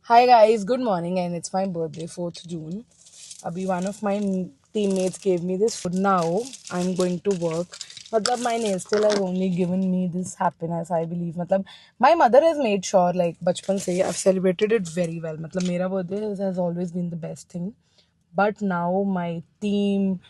Hi guys, good morning and it's my birthday 4th June. Abhi one of my teammates gave me this food. Now I'm going to work. Matlab my nail still has only given me this happiness, I believe. Matlab my mother has made sure like bachpan se I've celebrated it very well. Matlab mera birthday has always been the best thing. But now my team,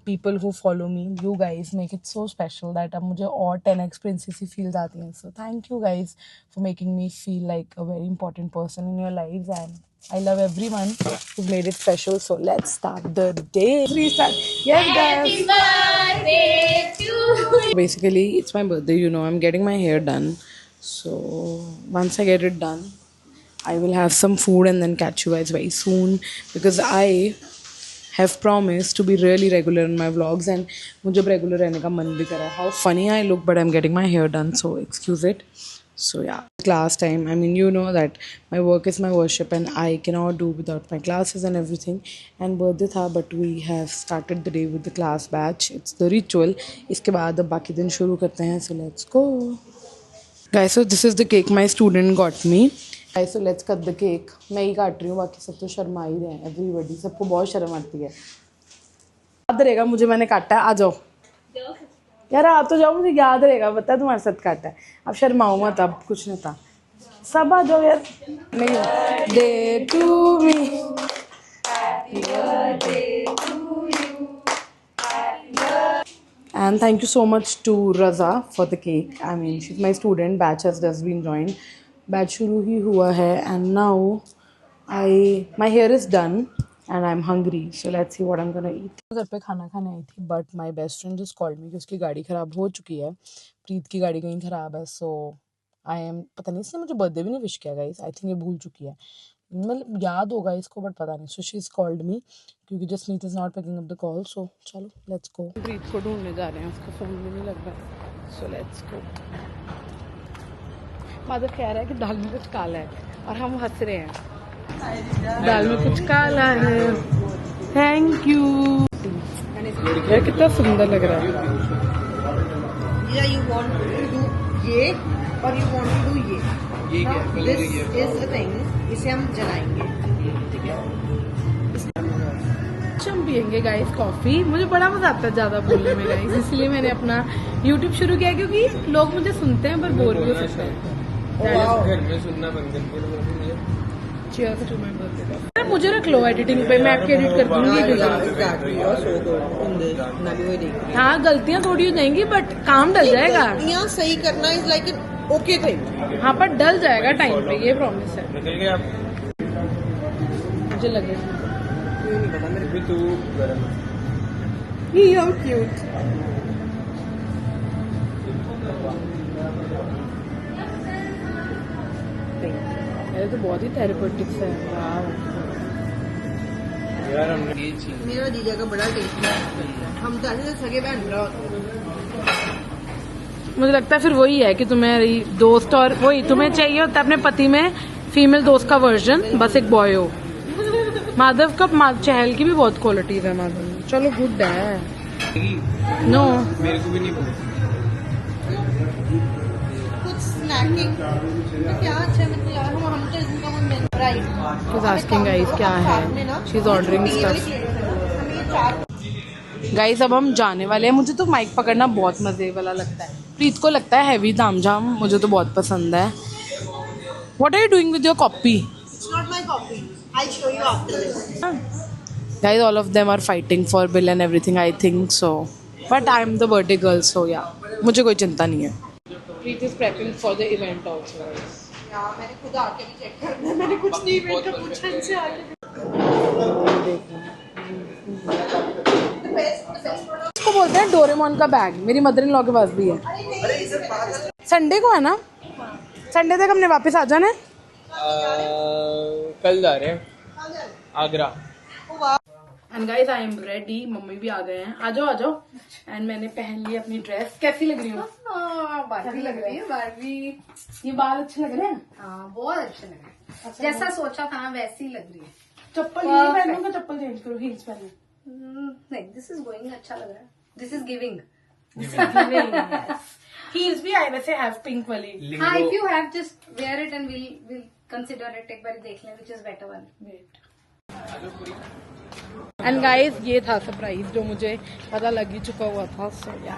people who follow me, you guys make it so special that अब मुझे और 10x princessy feels आती हैं. So thank you guys for making me feel like a very important person in your lives, and I love everyone who's made it special. So let's start the day. Restart. Yes, guys. Happy birthday to you. Basically, it's my birthday. You know, I'm getting my hair done. So once I get it done, I will have some food and then catch you guys very soon because I have promised to be really regular in my vlogs and मुझे अब regular रहने का मन भी करा. How funny I look, but I'm getting my hair done, so excuse it. So yeah, class time. I mean, you know that my work is my worship and I cannot do without my classes and everything. And birthday था, but we have started the day with the class batch. It's the ritual. इसके बाद अब बाकी दिन शुरू करते हैं. So let's go. Guys, so this is the cake my student got me. Guys, so let's cut the cake. मैं ही काट रही हूँ, बाकी सब तो शर्मा ही रहे हैं. Everybody, सबको बहुत शर्म आती है. याद रहेगा मुझे मैंने काटा है. आ जाओ यार, आप तो जाओ, मुझे याद रहेगा. पता है तुम्हारे साथ काटा है. अब शर्माओ मत, अब कुछ नहीं था. सब आ जाओ यार. नहीं डे टू मी. And thank you so much to Raza for the cake. I mean, she's my student. Batch has just been joined. Batch shuru hi hua hai, and now my hair is done and I'm hungry. So let's see what I'm gonna eat. घर पे खाना खाने आई थी, but my best friend just called me कि उसकी गाड़ी खराब हो चुकी है. प्रीत की गाड़ी कहीं खराब है, so I am पता नहीं, इसने मुझे बर्थडे भी नहीं विश किया guys. I think ये भूल चुकी है. मतलब याद होगा इसको बट पता नहीं. So she's called me क्योंकि Jasmeet is not picking up the call. So चलो let's go. प्रीत को ढूंढने जा रहे हैं, उसका फ़ोन भी नहीं लग रहा. So let's go. माधव कह रहा है कि दाल में कुछ काला है और हम हंस रहे हैं. दाल में कुछ काला है. Thank you. यार कितना सुंदर लग रहा है. You want to do ये और you want to do ये. This is the thing. इसे हम जलाएंगे. ठीक है. हम पियेंगे गाइस कॉफ़ी. मुझे बड़ा मजा आता है ज़्यादा बोलने में गाइस, इसलिए मैंने अपना यूट्यूब शुरू किया क्योंकि लोग मुझे सुनते हैं पर बोर भी हो सकते हैं. घर में सुनना बंद करके मुझे रख लो एडिटिंग पे, मैं आपकी एडिट कर दूंगी. हाँ, गलतियाँ थोड़ी हो जाएंगी बट काम डल जाएगा. गलतियाँ सही करना is like an okay thing. हाँ, पर डल जाएगा टाइम पे, ये प्रॉमिस है. मुझे लगे नहीं पता मेरे भी. तू You're cute. ये तो बहुत ही थेरेपेटिक्स है. यार हमने ये चीज मेरा जीजा का बड़ा टेस्ट है. हम तो ऐसे सगे बहन भरा होते हैं. मुझे लगता है फिर वही है कि तुम्हें दोस्त और वही तुम्हें चाहिए होता है अपने पति में फीमेल दोस्त का वर्जन, बस एक बॉय हो. माधव का चहल की भी बहुत क्वालिटीज है माधव में. चलो गुड है. नो मेरे को भी नहीं बोल. कुछ स्नैकिंग क्या अच्छा है. मतलब यार हम तो इनका वो menu right. She's asking guys क्या है. She's ordering stuff. गाइस अब हम जाने वाले हैं. मुझे तो माइक पकड़ना बहुत मजे वाला लगता है. प्रीत को लगता है हैवी तामझाम, मुझे तो बहुत पसंद है. What are you doing with your copy? It's not my copy. I'll show you after this. Guys, all of them are fighting for bill and everything, I think so. But I'm the birthday girl, so yeah. मुझे कोई चिंता नहीं है. Preet is prepping for the event also. यार मैंने खुद आके भी चेक करना है. मैंने कुछ नहीं इवेंट का पूछा इनसे आके. इसको बोलते हैं डोरेमोन का बैग. मेरी मदर इन लॉ के पास भी है. संडे को है ना? संडे तक हमने वापस आ जाना है. कल जा रहे हैं Agra. And guys I am ready. Mummy भी आ गए हैं. आ जाओ. एंड मैंने पहन ली अपनी ड्रेस. कैसी लग रही हूँ? बारबी लग रही है. बारबी. ये बाल अच्छे लग रहे हैं. हाँ बहुत अच्छे लग रहे हैं. जैसा सोचा था ना वैसी ही लग रही है. चप्पल ये पहनूंगा, चप्पल चेंज करो, हील्स पहनो. नहीं, दिस इज गोइंग. अच्छा लग रहा है. This is giving. हील्स भी आई वैसे हैव पिंक वाली. हाँ, if you have just wear it and we'll consider it, एक बार देख लें which is better one. Wait. And guys ये था सरप्राइज जो मुझे पता लग ही चुका हुआ था। सो या